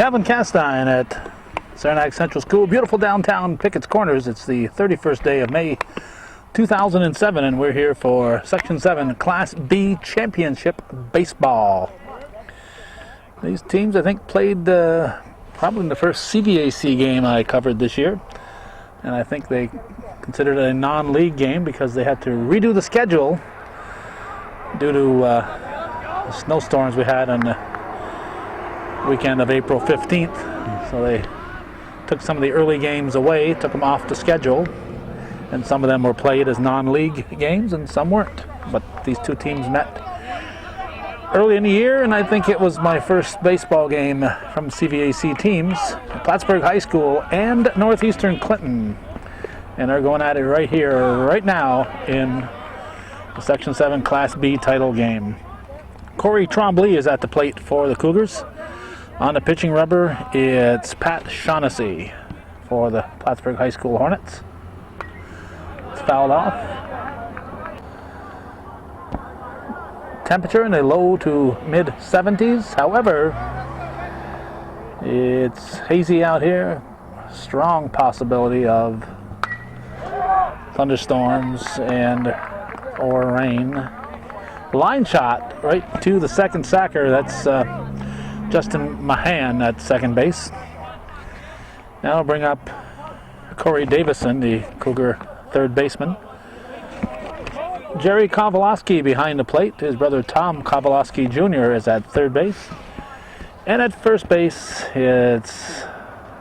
Calvin Castine at Saranac Central School, beautiful downtown Pickett's Corners. It's the 31st day of May 2007, and we're here for Section 7 Class B Championship Baseball. These teams, I think, played probably in the first CVAC game I covered this year, and I think they considered it a non-league game because they had to redo the schedule due to the snowstorms we had on the weekend of April 15th. So they took some of the early games away, took them off the schedule, and some of them were played as non-league games and some weren't. But these two teams met early in the year, and I think it was my first baseball game from CVAC teams, Plattsburgh High School and Northeastern Clinton. And they're going at it right here, right now, in the Section 7 Class B title game. Corey Trombley is at the plate for the Cougars. On the pitching rubber, it's Pat Shaughnessy for the Plattsburgh High School Hornets. It's fouled off. Temperature in the low to mid 70s. However, it's hazy out here. Strong possibility of thunderstorms and or rain. Line shot right to the second sacker. That's Justin Mahan at second base. Now I'll bring up Corey Davison, the Cougar third baseman. Jerry Kowalski behind the plate. His brother Tom Kowalski Jr. is at third base. And at first base, it's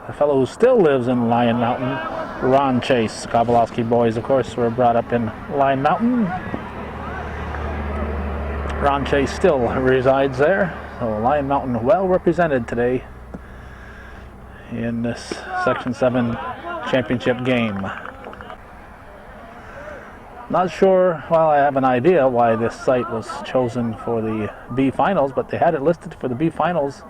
a fellow who still lives in Lion Mountain, Ron Chase. Kowalski boys, of course, were brought up in Lion Mountain. Ron Chase still resides there. So Lion Mountain well represented today in this Section 7 championship game. Not sure, well, I have an idea why this site was chosen for the B finals, but they had it listed for the B finals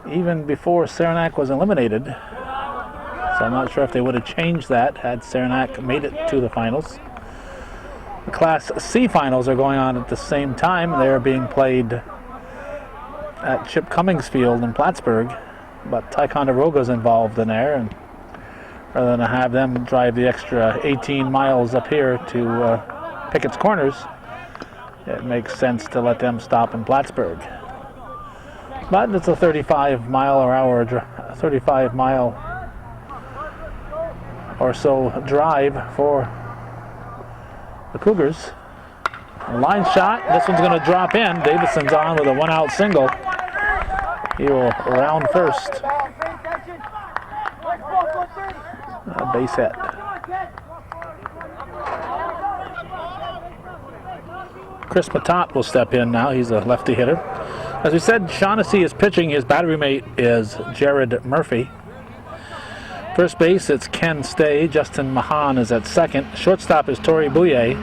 even before Saranac was eliminated. So I'm not sure if they would have changed that had Saranac made it to the finals. The Class C finals are going on at the same time. They're being played at Chip Cummings Field in Plattsburgh, but Ticonderoga's involved in there, and rather than have them drive the extra 18 miles up here to Pickett's Corners, it makes sense to let them stop in Plattsburgh. But it's a 35 mile or so drive for the Cougars. Line shot, this one's going to drop in. Davidson's on with a one-out single. He will round first. Base hit. Chris Matot will step in now. He's a lefty hitter. As we said, Shaughnessy is pitching. His battery mate is Jared Murphy. First base, it's Ken Stay. Justin Mahan is at second. Shortstop is Torrey Bouye.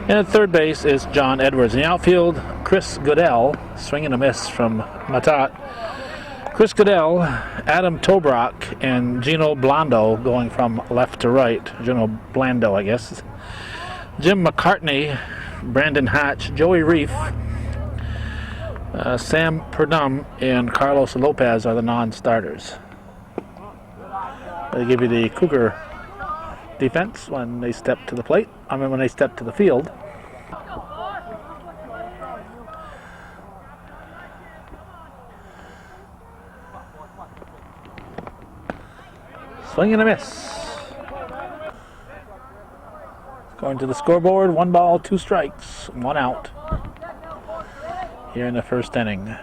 And at third base is John Edwards. In the outfield, Chris Goodell, swing and a miss from Matot. Chris Goodell, Adam Tobrock, and Gino Blando going from left to right. Gino Blando, I guess. Jim McCartney, Brandon Hatch, Joey Reef, Sam Perdum, and Carlos Lopez are the non-starters. They give you the Cougar defense when they step to the plate. I mean, when they step to the field. Swing and a miss. Going to the scoreboard, 1 ball, 2 strikes, 1 out here in the first inning.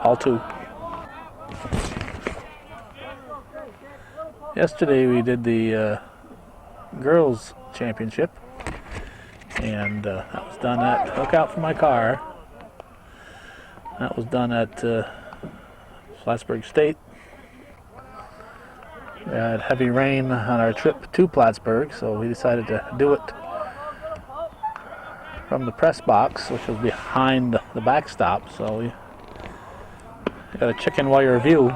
All 2. Yesterday we did the girls championship, and that was done at, look out for my car, that was done at Plattsburgh State. We had heavy rain on our trip to Plattsburgh, so we decided to do it from the press box, which was behind the backstop. So we got a chicken wire view,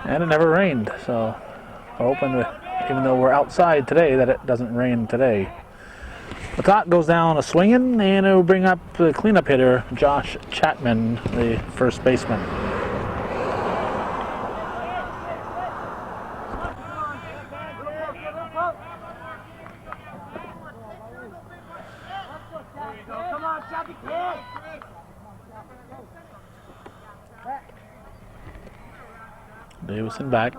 and it never rained. So we're hoping, even though we're outside today, that it doesn't rain today. Matat goes down a swinging, and it will bring up the cleanup hitter, Josh Chapman, the first baseman. Davison back.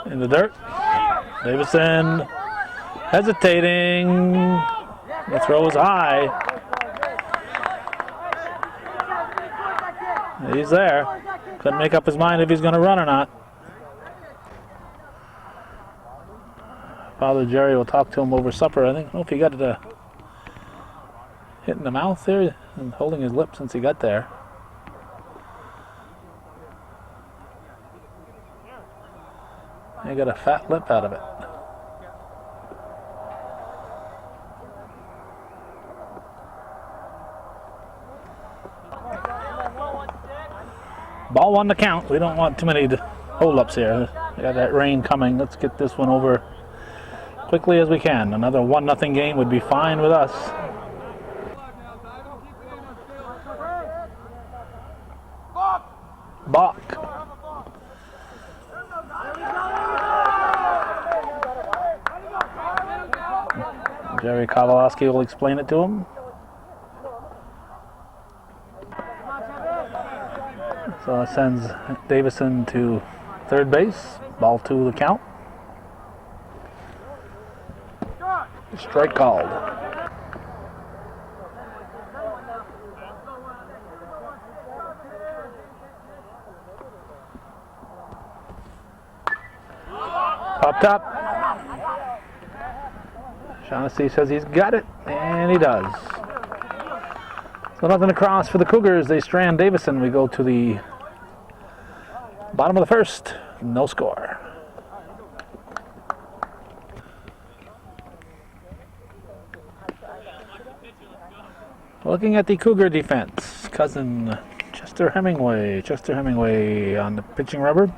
In the dirt. Davison hesitating. The throw is high. He's there. Couldn't make up his mind if he's going to run or not. Father Jerry will talk to him over supper. I think. I don't know if he got it hit in the mouth there and holding his lip since he got there. He got a fat lip out of it. Ball 1 to count. We don't want too many hold-ups here. We got that rain coming. Let's get this one over quickly as we can. Another 1-0 game would be fine with us. Bach. Jerry Kowalski will explain it to him. So it sends Davison to third base. Ball 2 the count. Strike called. Popped up. Shaughnessy says he's got it, and he does. So nothing across for the Cougars. They strand Davison. We go to the bottom of the first. No score. Looking at the Cougar defense. Cousin Chester Hemingway on the pitching rubber.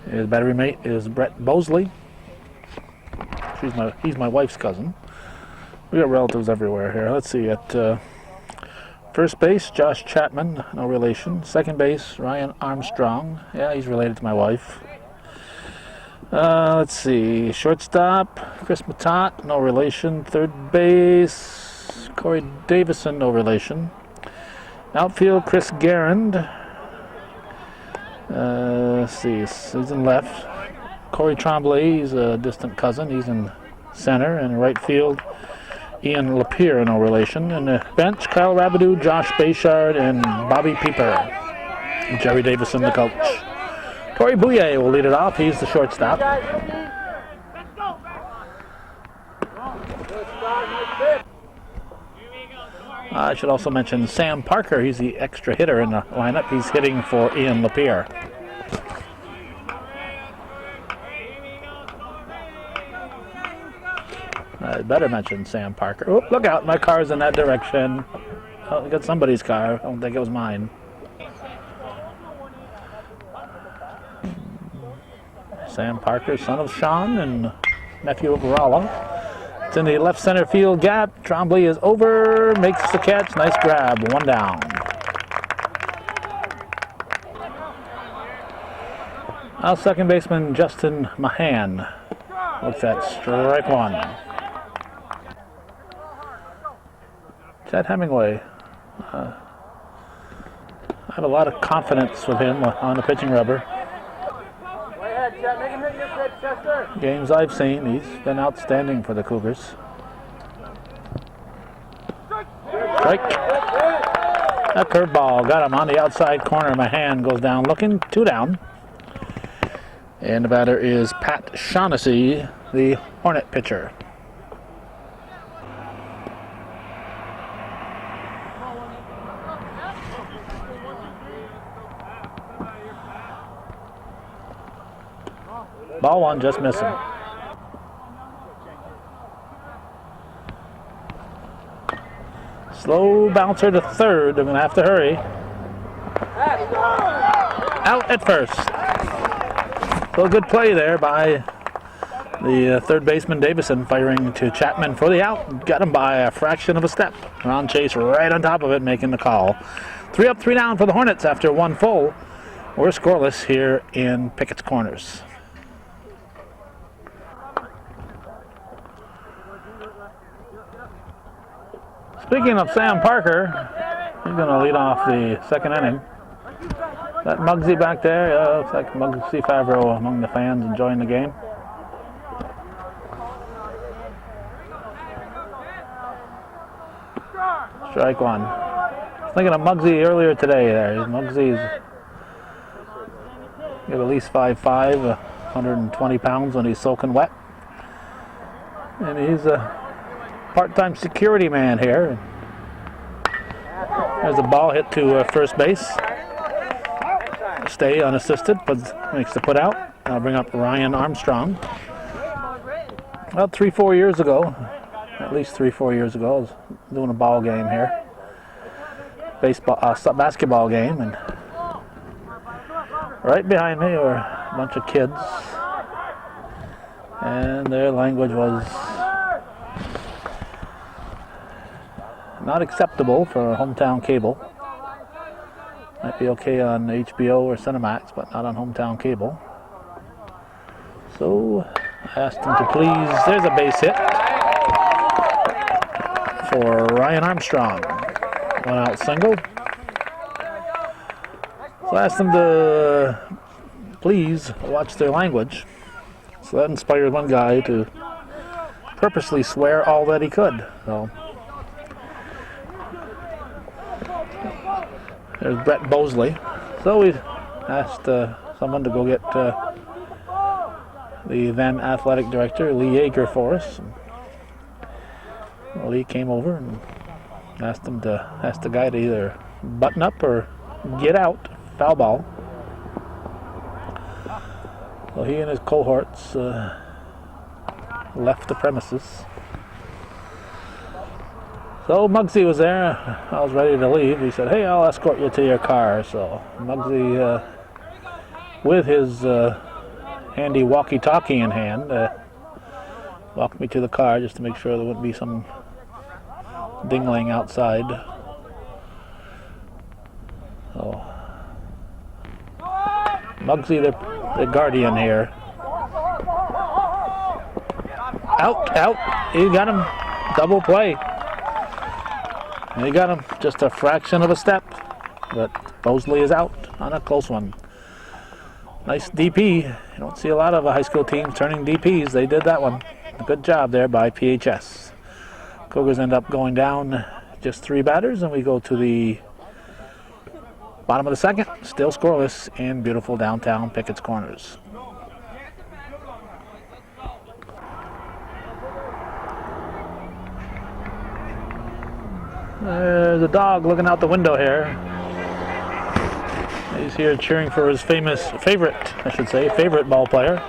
His battery mate is Brett Bosley. He's my wife's cousin. We got relatives everywhere here. Let's see, at first base, Josh Chapman, no relation. Second base, Ryan Armstrong. Yeah, he's related to my wife. Let's see, shortstop, Chris Matat, no relation. Third base, Corey Davison, no relation. Outfield, Chris Garand. Let's see, he's in left. Corey Tremblay, he's a distant cousin. He's in center. And in right field, Ian Lapierre, no relation. And the bench, Kyle Rabideau, Josh Bayshard, and Bobby Pieper. And Jerry Davison, the coach. Torrey Bouye will lead it off. He's the shortstop. I should also mention Sam Parker. He's the extra hitter in the lineup. He's hitting for Ian Lapierre. I better mention Sam Parker. Oh, look out, my car's in that direction. Oh, I got somebody's car. I don't think it was mine. Sam Parker, son of Sean and nephew of Rollo. It's in the left center field gap. Tremblay is over, makes the catch. Nice grab, 1 down. Now second baseman Justin Mahan looks at strike 1. Chad Hemingway. I have a lot of confidence with him on the pitching rubber. Games I've seen, he's been outstanding for the Cougars. Strike. A curveball got him on the outside corner. Mahan goes down looking, 2 down. And the batter is Pat Shaughnessy, the Hornet pitcher. Ball 1, just missing. Slow bouncer to third. They're going to have to hurry. Out at first. So good play there by The third baseman, Davison, firing to Chapman for the out. Got him by a fraction of a step. Ron Chase right on top of it, making the call. 3 up, 3 down for the Hornets after 1 full. We're scoreless here in Pickett's Corners. Speaking of Sam Parker, he's going to lead off the second inning. That Muggsy back there, looks like Muggsy Favreau among the fans enjoying the game. Strike one. I was thinking of Muggsy earlier today there. Muggsy's got at least 5'5", 120 pounds when he's soaking wet. And he's a part-time security man here. There's a ball hit to first base. Stay unassisted, but makes the put out. I'll bring up Ryan Armstrong. About 3-4 years ago, at least 3-4 years ago, I was doing a ball game here. Basketball game, and right behind me were a bunch of kids, and their language was not acceptable for hometown cable. Might be okay on HBO or Cinemax, but not on hometown cable. So I asked them to please, there's a base hit for Ryan Armstrong. 1 out single. So I asked them to please watch their language. So that inspired one guy to purposely swear all that he could. So there's Brett Bosley. So we asked someone to go get the then athletic director, Lee Yeager, for us. And Lee came over and asked the guy to either button up or get out. Foul ball. So he and his cohorts left the premises. So Muggsy was there. I was ready to leave. He said, "Hey, I'll escort you to your car." So Muggsy, with his handy walkie-talkie in hand, walked me to the car just to make sure there wouldn't be some dingling outside. So Muggsy, the guardian here. Out. He got him. Double play. And he got him just a fraction of a step. But Bosley is out on a close one. Nice DP. You don't see a lot of high school teams turning DPs. They did that one. Good job there by PHS. Cougars end up going down just 3 batters, and we go to the bottom of the second. Still scoreless in beautiful downtown Pickett's Corners. There's a dog looking out the window here. He's here cheering for his favorite ball player.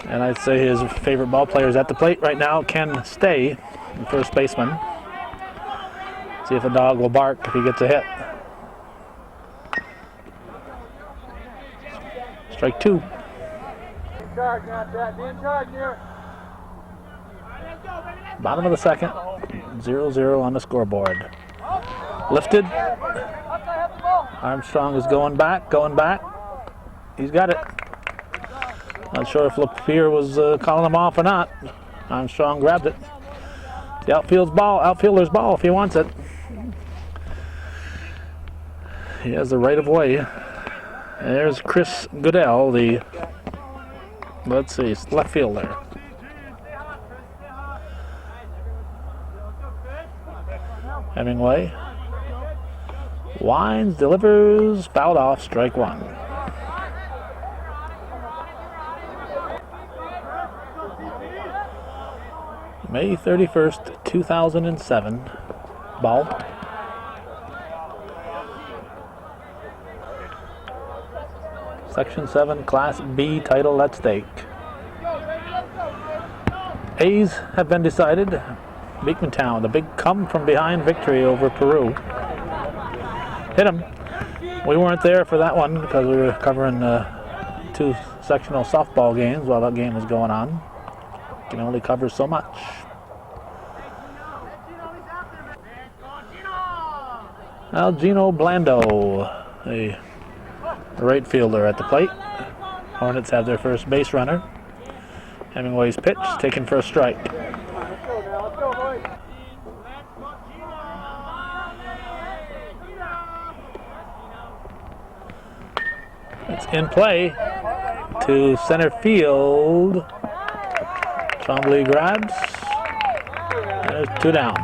And I'd say his favorite ball player is at the plate right now, Ken Stay, the first baseman. See if the dog will bark if he gets a hit. Strike 2. Bottom of the second, 0-0 on the scoreboard. Lifted. Armstrong is going back. He's got it. Not sure if Lapierre was calling him off or not. Armstrong grabbed it. The outfielder's ball if he wants it. He has the right of way. There's Chris Goodell, the left fielder. Hemingway winds, delivers, fouled off, strike 1. May 31st, 2007. Ball. Section 7 Class B title at stake. A's have been decided. Beekmantown, the big come from behind victory over Peru. Hit him. We weren't there for that one because we were covering 2 sectional softball games while that game was going on. Can only cover so much. Now Gino Blando, a right fielder at the plate. Hornets have their first base runner. Hemingway's pitch taken for a strike. It's in play to center field. Trombley grabs. There's 2 down.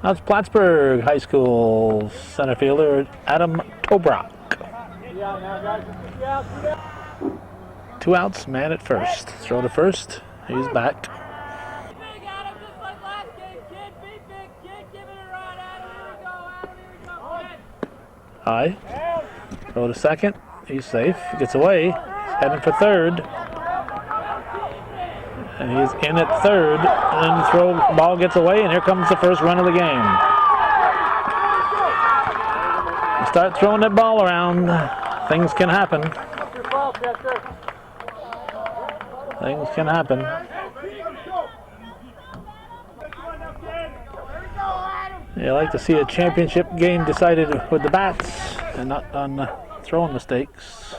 That's Plattsburgh High School center fielder Adam Tobrock. 2 outs, man at first. Throw to first. He's back. High. Throw to second. He's safe. Gets away. He's heading for third. And he's in at third. And the ball gets away, and here comes the first run of the game. You start throwing that ball around, things can happen. Things can happen. You like to see a championship game decided with the bats and not on throwing mistakes.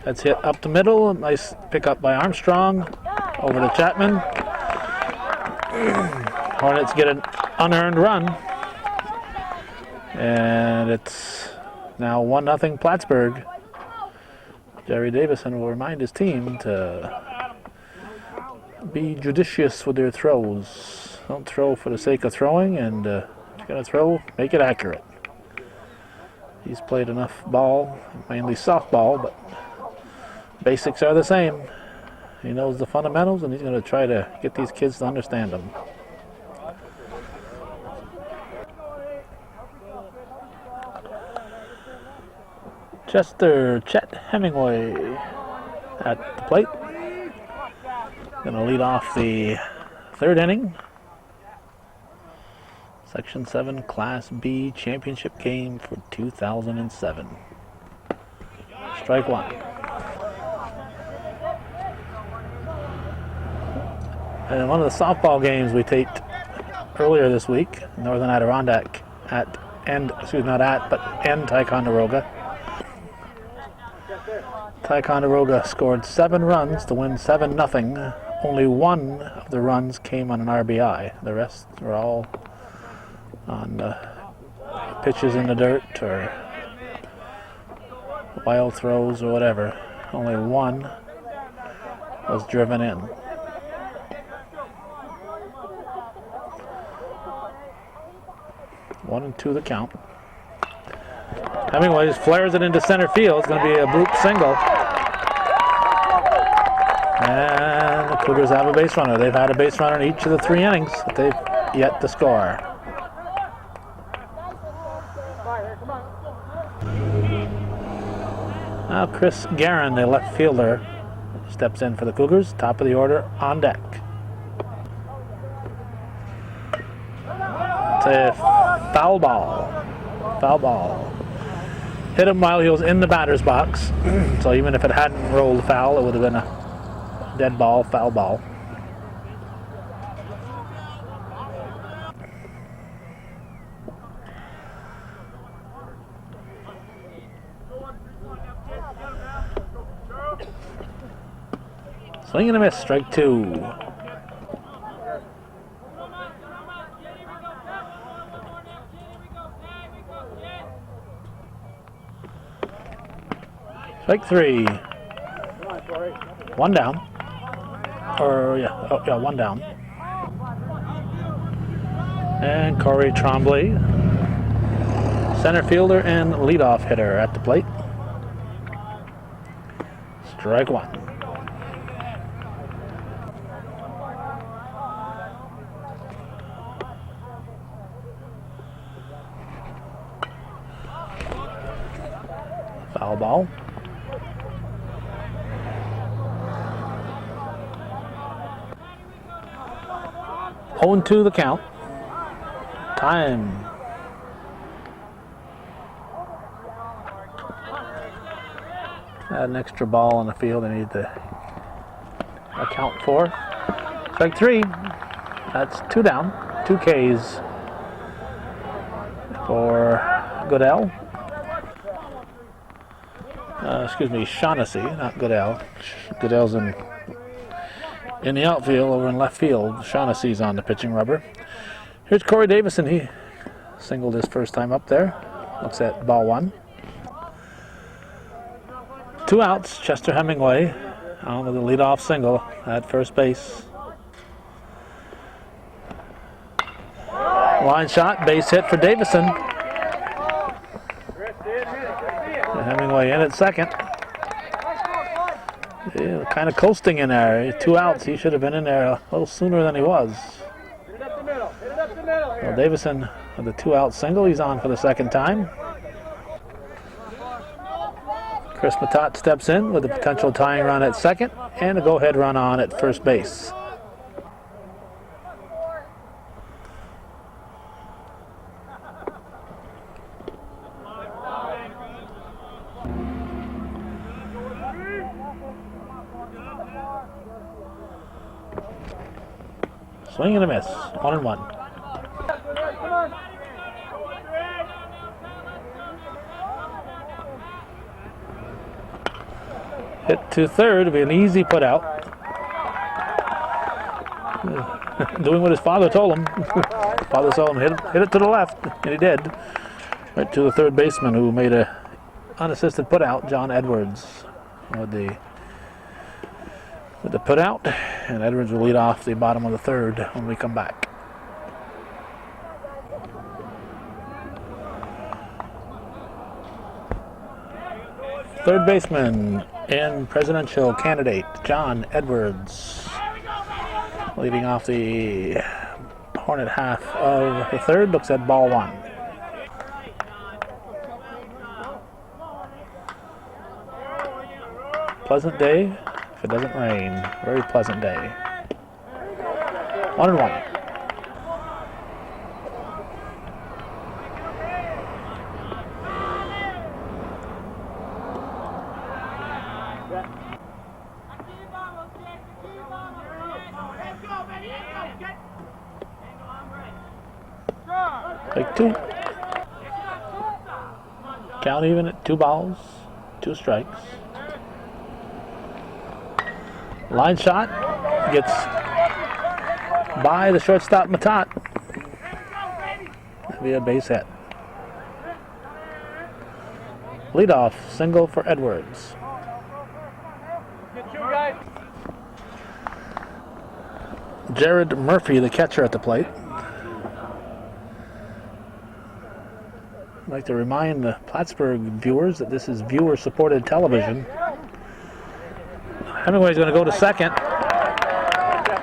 That's hit up the middle. Nice pickup by Armstrong. Over to Chapman. Hornets get an unearned run. And it's now 1-0 Plattsburgh. Jerry Davison will remind his team to be judicious with their throws. Don't throw for the sake of throwing, and if you're going to throw, make it accurate. He's played enough ball, mainly softball, but basics are the same. He knows the fundamentals, and he's going to try to get these kids to understand them. Chet Hemingway at the plate. Going to lead off the 3rd inning. Section 7 Class B championship game for 2007. Strike 1. And one of the softball games we taped earlier this week, Northern Adirondack in Ticonderoga. Ticonderoga scored 7 runs to win 7-0. Only 1 of the runs came on an RBI. The rest were all on pitches in the dirt or wild throws or whatever. Only 1 was driven in. One and 2 the count. Hemingway flares it into center field. It's going to be a bloop single. And the Cougars have a base runner. They've had a base runner in each of the 3 innings, but they've yet to score. Now Chris Guerin, the left fielder, steps in for the Cougars. Top of the order on deck. It's a foul ball. Foul ball. Hit him while he was in the batter's box. So even if it hadn't rolled foul, it would have been a dead ball, foul ball. Swing and a miss, strike 2. Strike 3. 1 down. Or, 1 down. And Corey Trombley, center fielder and leadoff hitter at the plate. Strike 1. Foul ball. Oh, and 2 the count. Time. Add an extra ball on the field. They need to account for. Strike 3. That's 2 down. 2 Ks for Goodell. Excuse me, Shaughnessy, not Goodell. Goodell's in the outfield over in left field. Shaughnessy's on the pitching rubber. Here's Corey Davison. He singled his first time up there. Looks at ball 1. 2 outs. Chester Hemingway on with a leadoff single at first base. Line shot, base hit for Davison. Hemingway in at second. Yeah, kind of coasting in there. 2 outs. He should have been in there a little sooner than he was. Well, Davison with the 2-out single. He's on for the second time. Chris Matat steps in with a potential tying run at second and a go-ahead run on at first base. Swing and a miss. 1-1. Hit to third. It'll be an easy put out. Doing what his father told him. Father told him hit it to the left, and he did. Right to the third baseman who made a unassisted put out, John Edwards, with the put out, and Edwards will lead off the bottom of the third when we come back. Third baseman and presidential candidate John Edwards leading off the Hornet half of the third. Looks at ball 1. Pleasant day if it doesn't rain. Very pleasant day. 1-1. Take 2. Count even at 2 balls, 2 strikes. Line shot gets by the shortstop Matat. That'll be a base hit. Leadoff single for Edwards. Jared Murphy, the catcher, at the plate. I'd like to remind the Plattsburgh viewers that this is viewer-supported television. Hemingway's going to go to second.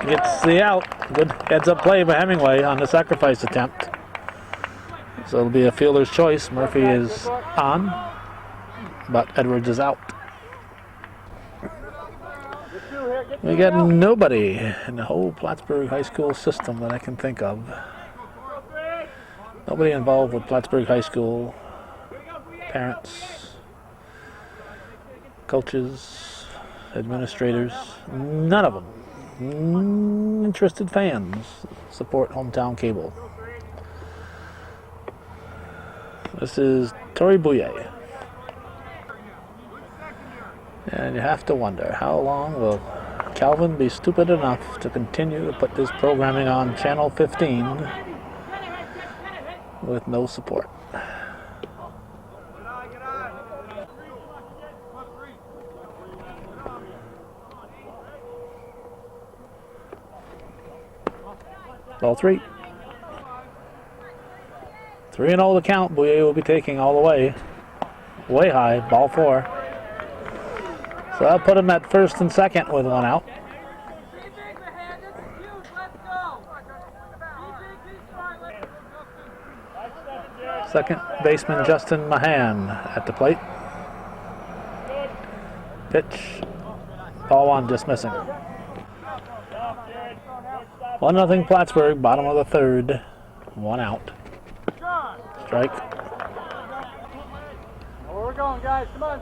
Gets the out. Good heads-up play by Hemingway on the sacrifice attempt. So it'll be a fielder's choice. Murphy is on, but Edwards is out. We got nobody in the whole Plattsburgh High School system that I can think of. Nobody involved with Plattsburgh High School. Parents, coaches, administrators, none of them. Interested fans support hometown cable. This is Tori Bouye. And you have to wonder, how long will Calvin be stupid enough to continue to put this programming on Channel 15 with no support? Ball 3. 3-0 the count. Bouye will be taking all the way. Way high. Ball 4. So that'll put him at first and second with 1 out. Second baseman Justin Mahan at the plate. Pitch. Ball 1, dismissing. 1-0 Plattsburgh, bottom of the third. 1 out. Strike. Where we're going, guys, come on.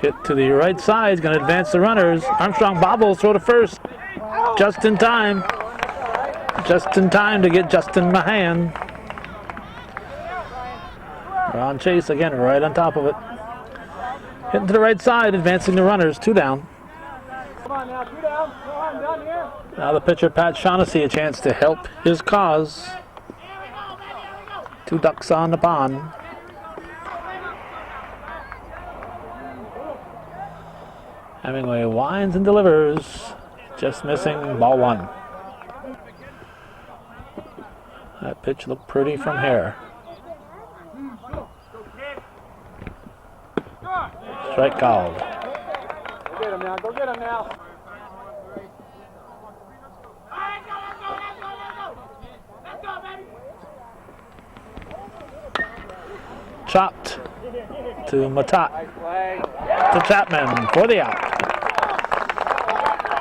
Hit to the right side, going to advance the runners. Armstrong bobbles, throw to first. Just in time. Just in time to get Justin Mahan. Ron Chase again, right on top of it. Hitting to the right side, advancing the runners. 2 down. Come on now, 2 down. Come on, down here. Now the pitcher, Pat Shaughnessy, a chance to help his cause. 2 ducks on the pond. Hemingway winds and delivers. Just missing, ball 1. That pitch looked pretty from here. Strike called. Go get him now, go get him now. Chopped to Matat. To Chapman for the out.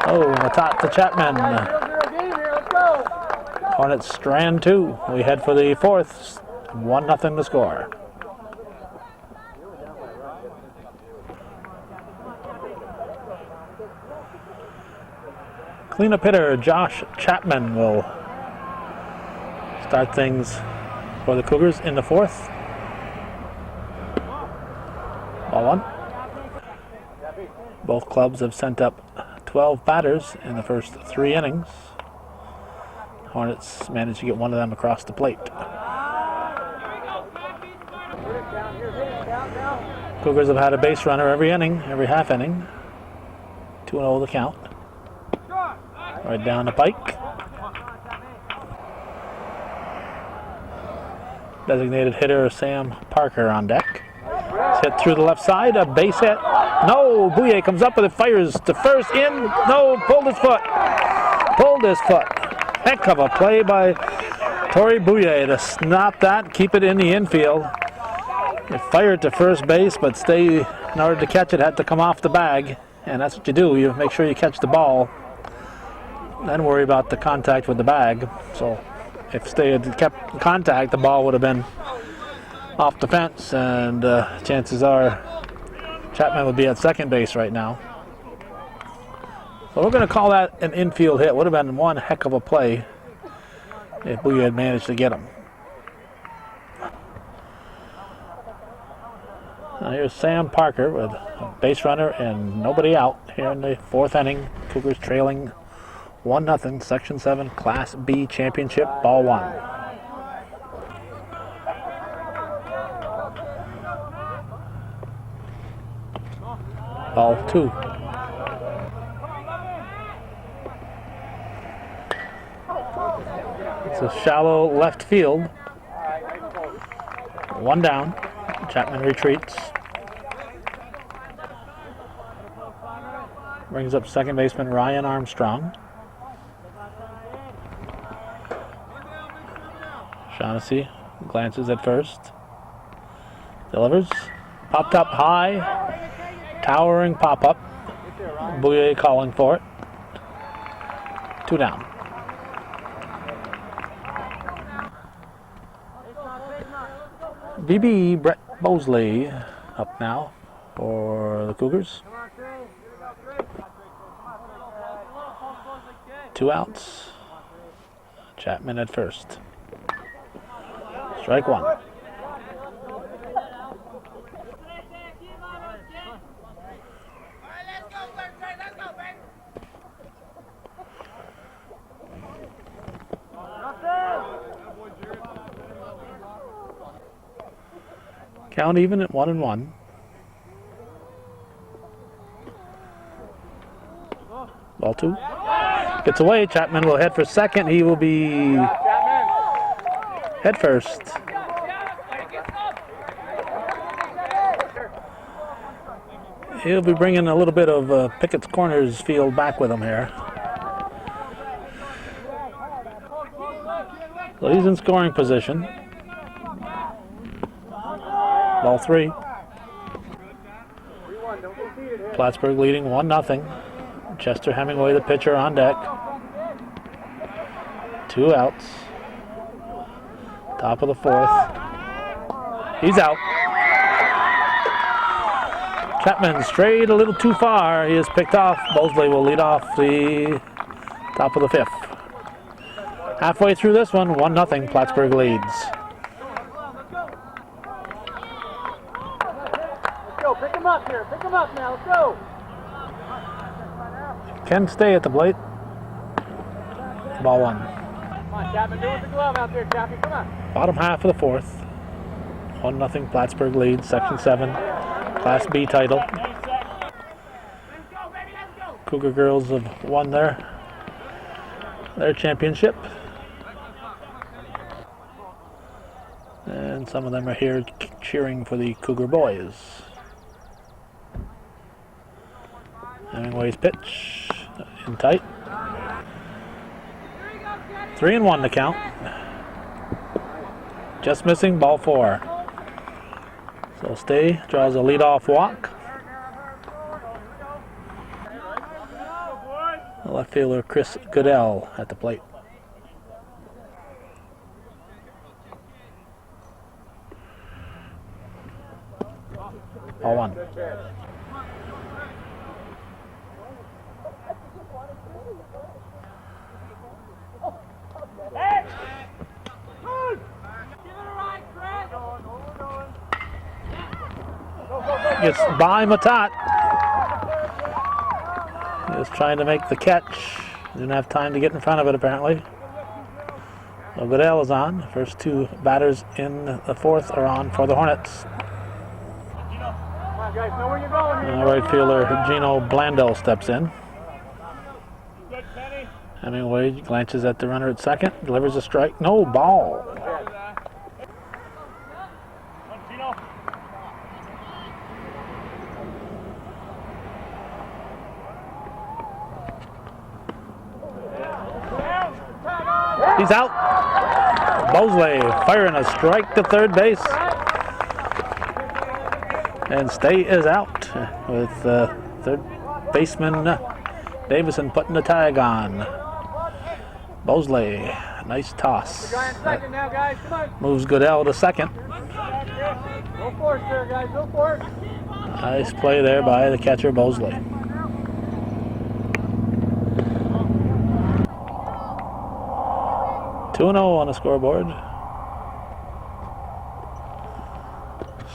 Oh, Matat to Chapman. 0-0 game here, let's go. Hornets strand 2. We head for the 4th. 1-0 to score. Cleanup hitter Josh Chapman will start things for the Cougars in the 4th. Ball 1. Both clubs have sent up 12 batters in the first 3 innings. Hornets managed to get one of them across the plate. Cougars have had a base runner every inning, every half inning. 2-0 the count. Right down the pike. Designated hitter Sam Parker on deck. It's hit through the left side, a base hit. No, Bouye comes up with it, fires to first, in. No, pulled his foot. Pulled his foot. Heck of a play by Torrey Bouye to snap that, keep it in the infield. It fired to first base, but in order to catch it, had to come off the bag. And that's what you do. You make sure you catch the ball, then worry about the contact with the bag. So if Stay had kept contact, the ball would have been off the fence, and chances are Chapman would be at second base right now. So we're going to call that an infield hit. Would have been one heck of a play if we had managed to get him. Now here's Sam Parker with a base runner and nobody out here in the 4th inning. Cougars trailing 1-0, Section 7 Class B Championship, ball 1. Ball 2. It's a shallow left field. 1 down. Chapman retreats. Brings up second baseman Ryan Armstrong. Shaughnessy glances at first. Delivers. Popped up high. Towering pop-up. Bouye calling for it. 2 down. BB Brett Bosley up now for the Cougars. 2 outs. Chapman at first. Strike 1. Count even at 1-1. Ball 2. Gets away. Chapman will head for second. He will be head first. He'll be bringing a little bit of Pickett's Corners field back with him here. So he's in scoring position. Ball 3. Plattsburgh leading 1-0. Chester Hemingway, the pitcher, on deck. 2 outs. Top of the 4th. He's out. Chapman strayed a little too far. He is picked off. Bosley will lead off the top of the 5th. Halfway through this one, 1-0, Plattsburgh leads. Let's go. Pick him up here. Pick him up now. Let's go. Can stay at the plate. Ball 1. Come on, Chapman. Do it with the glove out there, Chapman. Come on. Bottom half of the 4th. 1-0 Plattsburgh leads, Section 7, Class B title. Cougar girls have won their championship. And some of them are here cheering for the Cougar boys. Hemingway's pitch, in tight. 3-1 to count. Just missing, ball 4. So Stay draws a leadoff walk. The left fielder Chris Goodell at the plate. Ball 1. Gets by Matat. He was trying to make the catch. Didn't have time to get in front of it apparently. So Goodell is on. First 2 batters in the 4th are on for the Hornets. Guys, know where you're going here. Right fielder Gino Blando steps in. Hemingway glances at the runner at second, delivers a strike. No, ball. He's out. Bosley firing a strike to third base. And Stay is out with third baseman Davison putting the tag on. Bosley, nice toss. Second now, guys. Come on. Moves Goodell to second. Go for it, sir, guys. Go for it. Nice play there by the catcher Bosley. Two 2-0 on the scoreboard.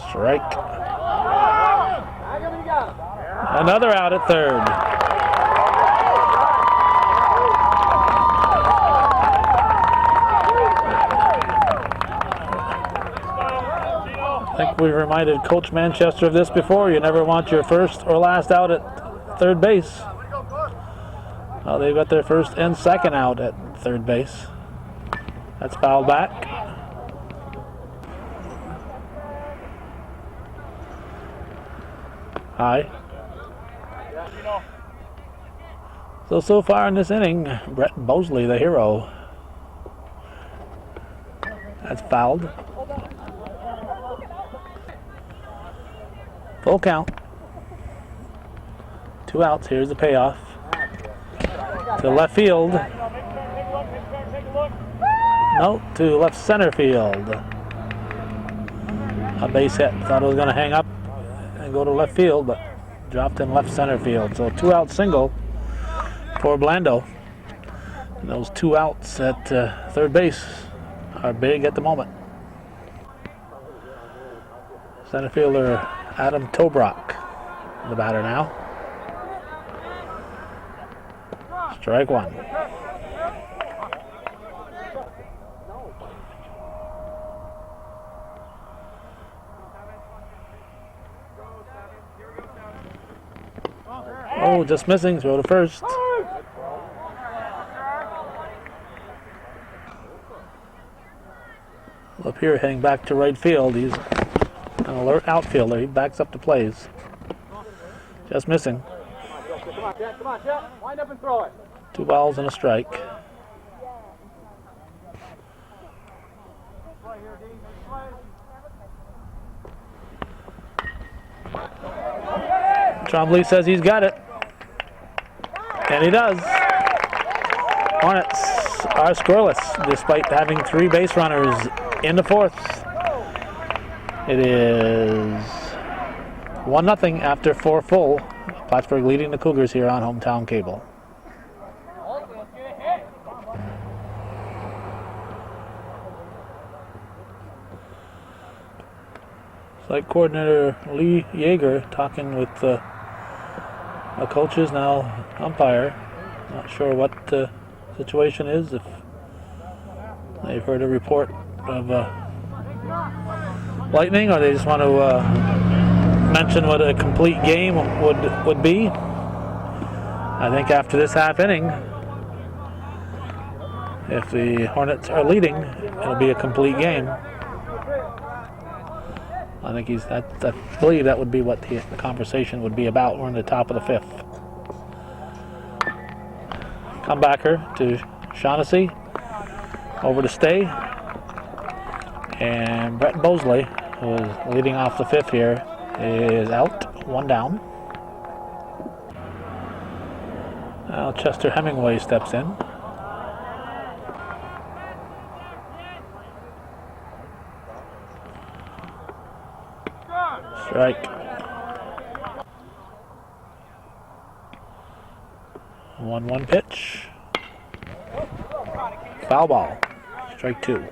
Strike. Another out at third. I think we reminded Coach Manchester of this before. You never want your first or last out at third base. Well, they've got their first and second out at third base. That's fouled back. High. So far in this inning, Brett Bosley, the hero. That's fouled. Full count. 2 outs. Here's the payoff. To left field. No, to left center field. A base hit. Thought it was going to hang up and go to left field, but dropped in left center field. So 2-out single for Blando. And those 2 outs at third base are big at the moment. Center fielder Adam Tobrock, the batter now. Strike 1. Oh, just missing. Throw to first. Up here, heading back to right field. He's an alert outfielder. He backs up the plays. Just missing. Come on, Jack. Come on, Jack. Wind up and throw it. 2 balls and a strike. Trombley says he's got it. And he does. Hornets are scoreless despite having 3 base runners in the 4th. It is 1-0 after 4 full. Plattsburgh leading the Cougars here on hometown cable. Site coordinator Lee Yeager talking with the coaches, now umpire. Not sure what the situation is, if they've heard a report of lightning or they just want to mention what a complete game would be. I think after this half inning, if the Hornets are leading, it'll be a complete game. I think I believe that would be what the conversation would be about. We're in the top of the 5th. Comebacker to Shaughnessy. Over to Stay. And Brett Bosley, who is leading off the 5th here, is out. 1 down. Now Chester Hemingway steps in. Strike. 1-1 pitch. Foul ball. Strike 2.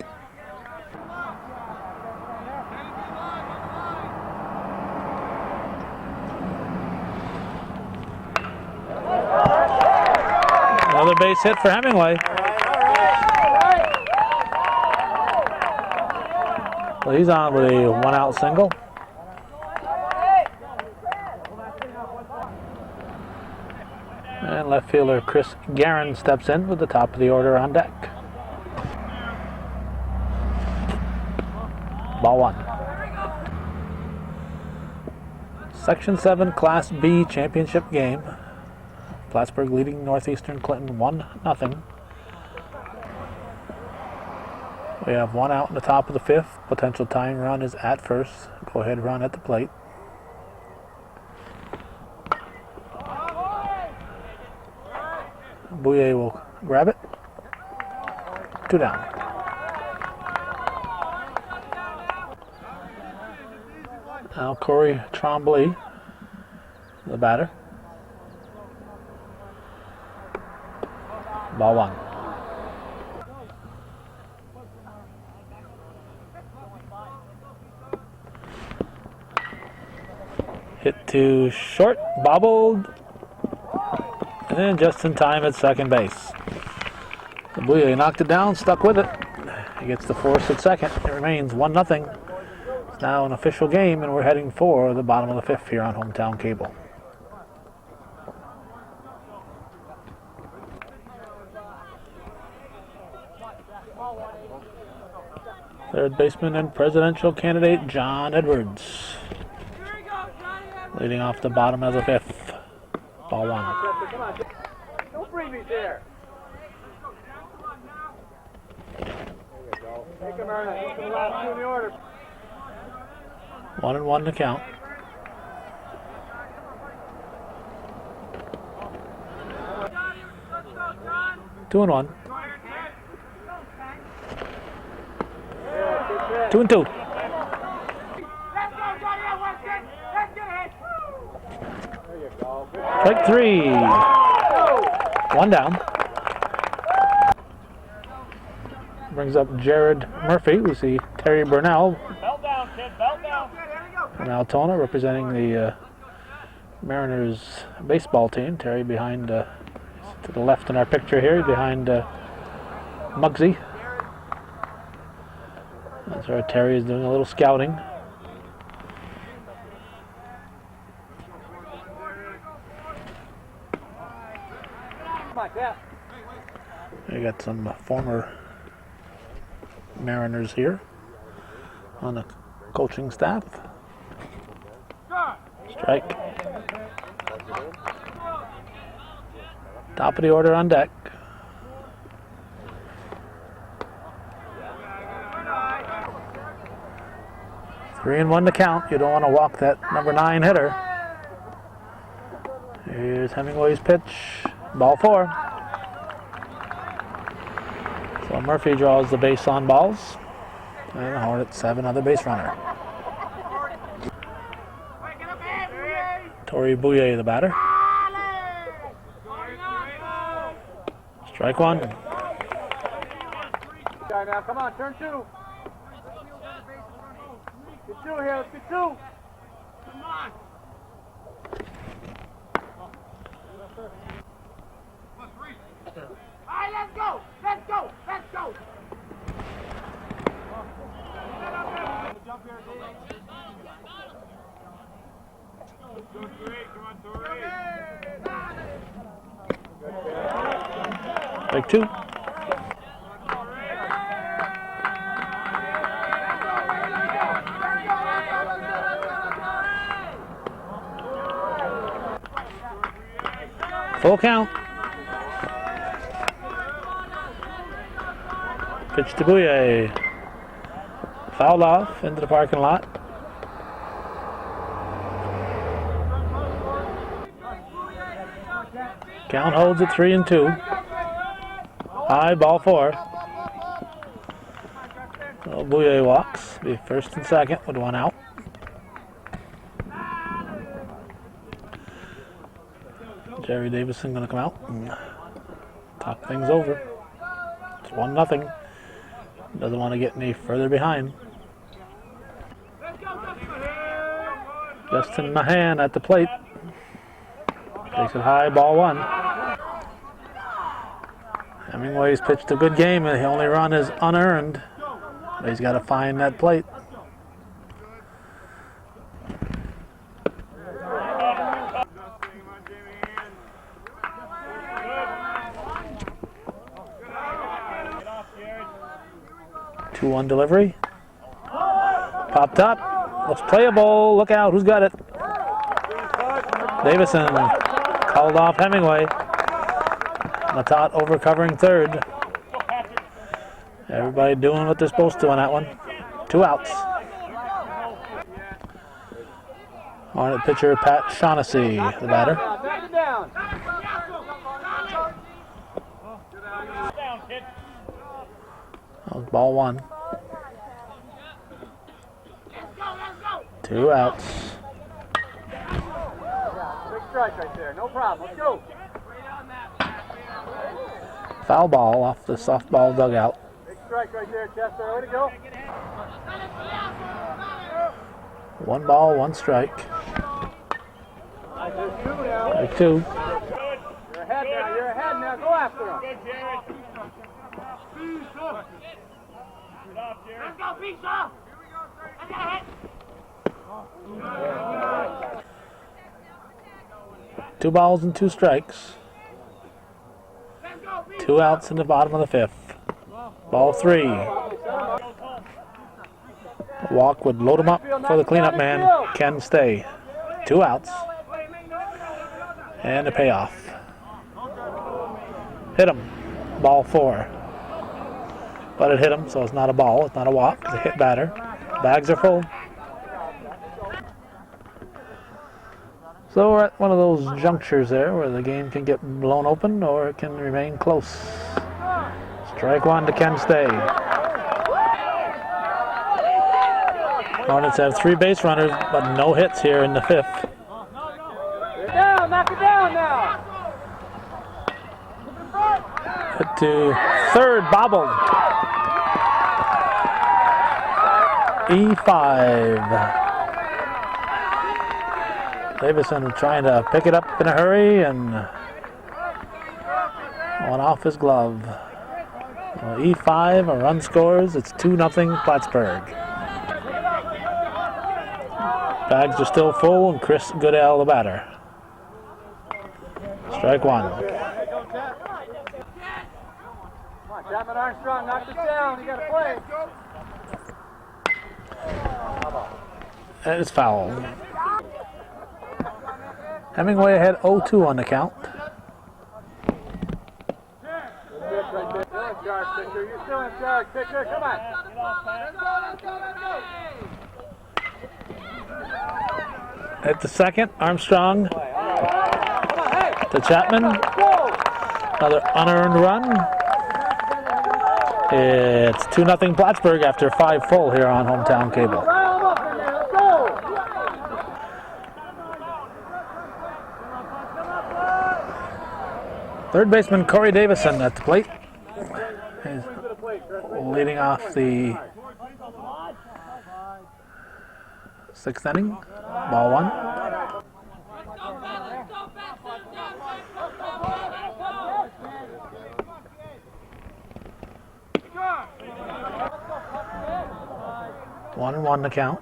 Another base hit for Hemingway. Well, he's on with a 1-out single. And left fielder Chris Guerin steps in with the top of the order on deck. Ball 1. Section 7 Class B championship game. Plattsburgh leading Northeastern Clinton 1-0. We have 1 out in the top of the 5th. Potential tying run is at first. Go ahead run at the plate. Bouye will grab it. 2 down. Now Corey Trombley, the batter. Ball 1. Hit to short, bobbled, and then just in time at second base. Bouye knocked it down, stuck with it. He gets the force at second. It remains 1-0. It's now an official game, and we're heading for the bottom of the 5th here on hometown cable. Third baseman and presidential candidate John Edwards, leading off the bottom of the 5th. Ball 1. Don't bring me there. Take him, Ernest. The last 2 in the order. 1-1 to count. Two and 1. 2 and 2. Strike 3. 1 down. Brings up Jared Murphy. We see Terry Burnell. Belt down, kid. Belt down. From Altona, representing the Mariners baseball team. Terry behind, to the left in our picture here, behind Muggsy. That's where Terry is doing a little scouting. We got some former Mariners here on the coaching staff. Strike. Top of the order on deck. Three and 1 to count. You don't want to walk that number 9 hitter. Here's Hemingway's pitch. Ball 4. So Murphy draws the base on balls. And the Hornets have another base runner. Tori Bouye, the batter. Strike one. Guy now, come on, turn two. Get two here, let's get two. Come on. All right, let's go, let's go, let's go. Jump here, Dave. Come on, Tori. Strike two. Full count. Pitch to Bouye. Fouled off into the parking lot. Count holds at 3-2. High, ball four. So Bouye walks. Be first and second with one out. Jerry Davison going to come out and talk things over. It's 1-0. Doesn't want to get any further behind. Justin Mahan at the plate. Takes it high, ball one. Hemingway's pitched a good game, and the only run is unearned. But he's got to find that plate. Two-one delivery. Popped up. Looks playable. Look out. Who's got it? Davison called off Hemingway. Matat over covering third. Everybody doing what they're supposed to on that one. 2 outs. Hornet pitcher Pat Shaughnessy, the batter. That was ball one. 2 outs. Big strike right there, no problem. Let's go. Foul ball off the softball dugout. Big strike right there, Chester. Way to go. 1 ball, 1 strike. Strike two. You're ahead now. You're ahead now. Go after him. Let's go, Pizza. I got it. 2 balls and 2 strikes. 2 outs in the bottom of the 5th. Ball 3. Walk would load him up for the cleanup man. Can stay. 2 outs. And a payoff. Hit him. Ball 4. But it hit him, so it's not a ball. It's not a walk. It's a hit batter. Bags are full. So we're at one of those junctures there where the game can get blown open or it can remain close. Strike one to Ken Stay. Hornets have 3 base runners, but no hits here in the 5th. Down, knock it down now. Hit to third, bobbled. E5. Davison trying to pick it up in a hurry and one off his glove. Well, E5, a run scores. It's 2-0 Plattsburgh. Bags are still full and Chris Goodell the batter. Strike one. Come on, Chapman Armstrong, knock this down. You got to play. And it's foul. Hemingway had 0-2 on the count. You're still in charge, pitcher. Come on. Let's go. At the second, Armstrong to Chapman. Another unearned run. It's 2-0 Plattsburgh after 5 full here on Hometown Cable. Third baseman Corey Davison at the plate. He's leading off the sixth inning. Ball one. One and one to count.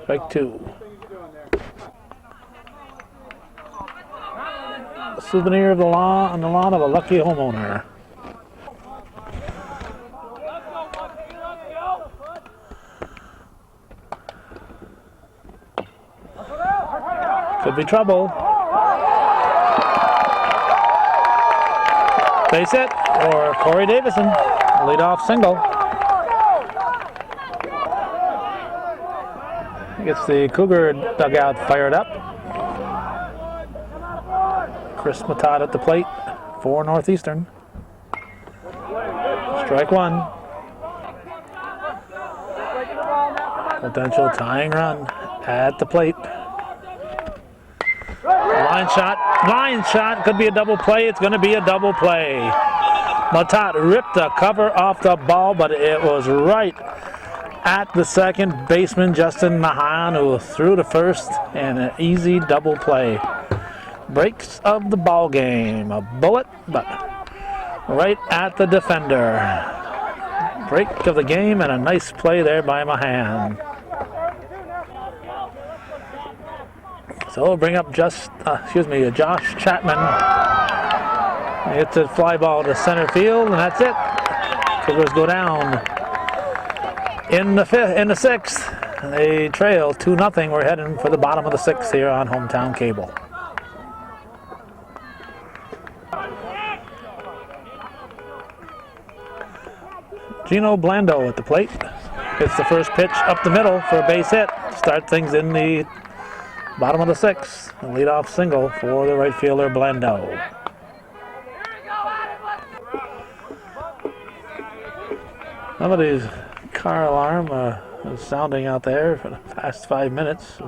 Strike two. A souvenir of the lawn on the lawn of a lucky homeowner. Could be trouble. Base hit for Corey Davison. Leadoff single. Gets the Cougar dugout fired up. Chris Matad at the plate for Northeastern. Strike one. Potential tying run at the plate. Line shot, could be a double play. It's going to be a double play. Matad ripped the cover off the ball, but it was right at the second baseman, Justin Mahan, who threw to first, and an easy double play. Breaks of the ball game. A bullet, but right at the defender. Break of the game, and a nice play there by Mahan. So we'll bring up Josh Chapman. He hits a fly ball to center field, and that's it. Cougars go down in the sixth. They trail 2-0. We're heading for the bottom of the sixth here on Hometown Cable. Gino Blando at the plate. Hits the first pitch up the middle for a base hit. Start things in the bottom of the sixth. A leadoff single for the right fielder Blando. Somebody's car alarm is sounding out there for the past 5 minutes.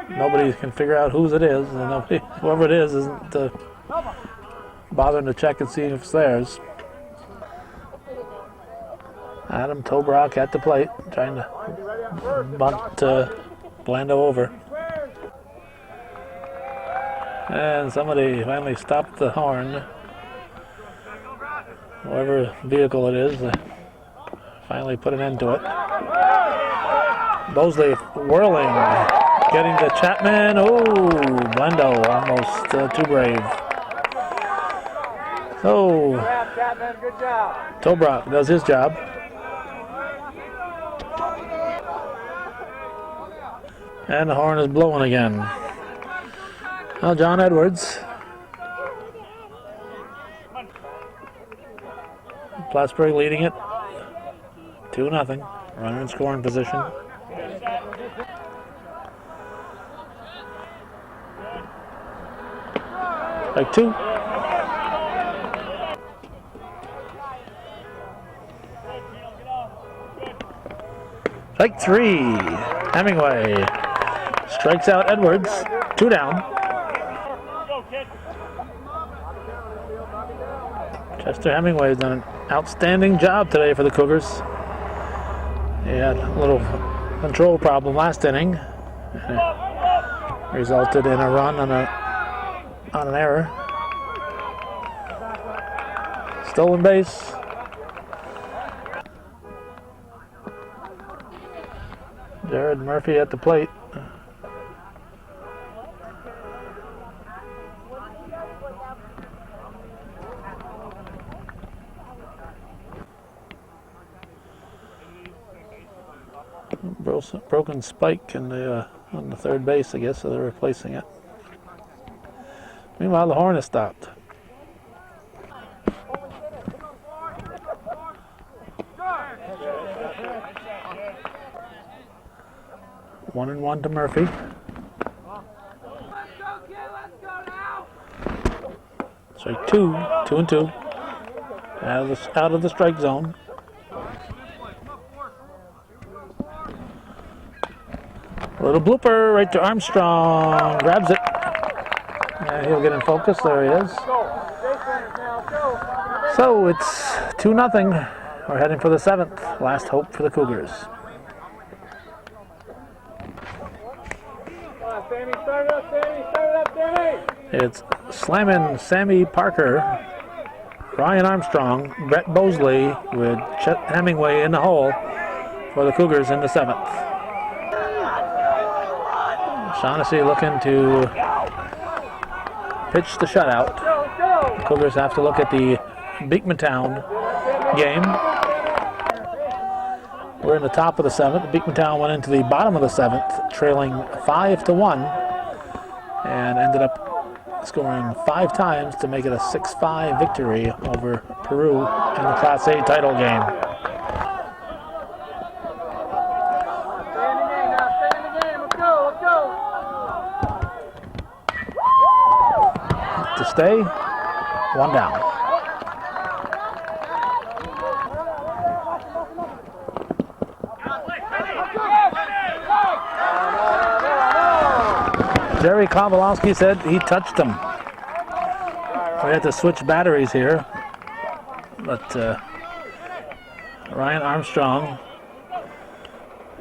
Nobody can figure out whose it is, and whoever it is isn't bothering to check and see if it's theirs. Adam Tobrock at the plate, trying to bunt Blando over. And somebody finally stopped the horn. Whatever vehicle it is, finally put an end to it. Mosley whirling, getting to Chapman. Oh, Blando almost too brave. So, Tobrock does his job. And the horn is blowing again. Now John Edwards. Plattsburgh leading it 2-0. Runner in scoring position. Strike two. Strike three. Hemingway strikes out Edwards. 2 down. Chester Hemingway has done an outstanding job today for the Cougars. He had a little control problem last inning. It resulted in a run on an error. Stolen base. Jared Murphy at the plate. Broken spike in on the third base, I guess, so they're replacing it. Meanwhile, the horn is stopped. One and one to Murphy. Strike two, 2-2. Out of the strike zone. Little blooper right to Armstrong. Grabs it. And he'll get in focus. There he is. So it's 2-0. We're heading for the 7th. Last hope for the Cougars. Sammy, start it up, Sammy. Start it up, Sammy. It's slamming Sammy Parker, Ryan Armstrong, Brett Bosley with Chet Hemingway in the hole for the Cougars in the 7th. Shaughnessy looking to pitch the shutout. The Cougars have to look at the Beekmantown game. We're in the top of the 7th. Beekmantown went into the bottom of the 7th, trailing 5-1, and ended up scoring 5 times to make it a 6-5 victory over Peru in the Class A title game. To stay, 1 down. Jerry Kovalowski said he touched him. We had to switch batteries here, but Ryan Armstrong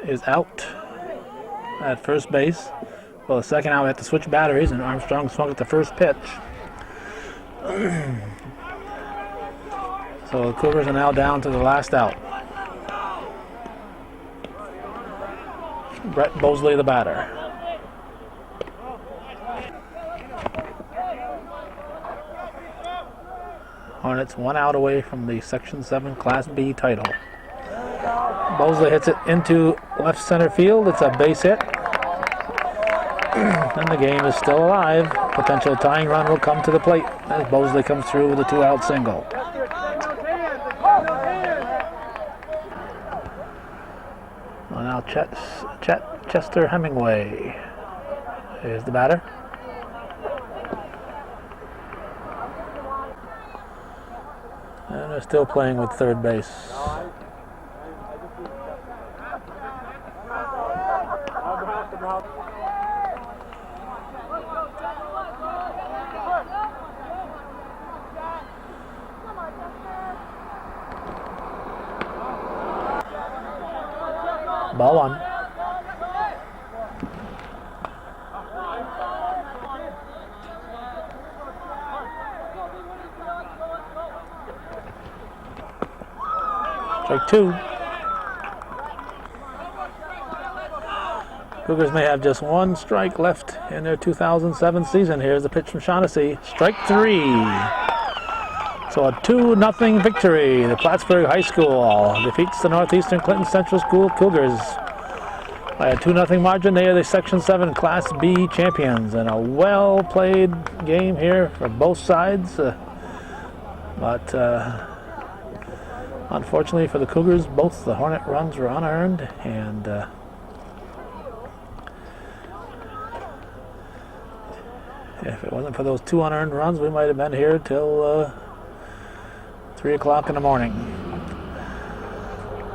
is out at first base. Well, the second out we had to switch batteries, and Armstrong swung at the first pitch. So the Cougars are now down to the last out. Brett Bosley, the batter. Hornets 1 out away from the Section 7 Class B title. Bosley hits it into left center field. It's a base hit. And the game is still alive. Potential tying run will come to the plate as Bosley comes through with a 2-out single. Well, now Chester Hemingway is the batter. And they're still playing with third base. Ball 1. Strike 2. Cougars may have just 1 strike left in their 2007 season. Here's the pitch from Shaughnessy. Strike 3. So a 2-0 victory. The Plattsburgh High School defeats the Northeastern Clinton Central School Cougars by a 2-0 margin. They are the Section 7 Class B champions, and a well-played game here for both sides. But unfortunately for the Cougars, both the Hornet runs were unearned, and if it wasn't for those 2 unearned runs, we might have been here till 3 o'clock in the morning.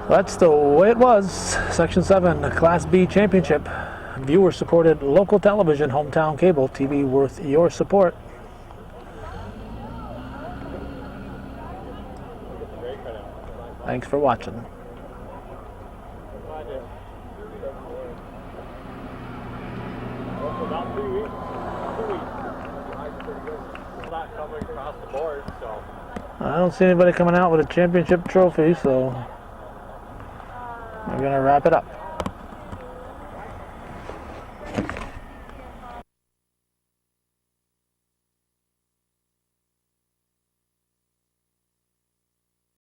That's the way it was. Section 7 Class B Championship. Viewer-supported local television, hometown cable TV worth your support. Thanks for watching. About 3 weeks. 2 weeks. Not coming across the board, so. I don't see anybody coming out with a championship trophy, so we're going to wrap it up.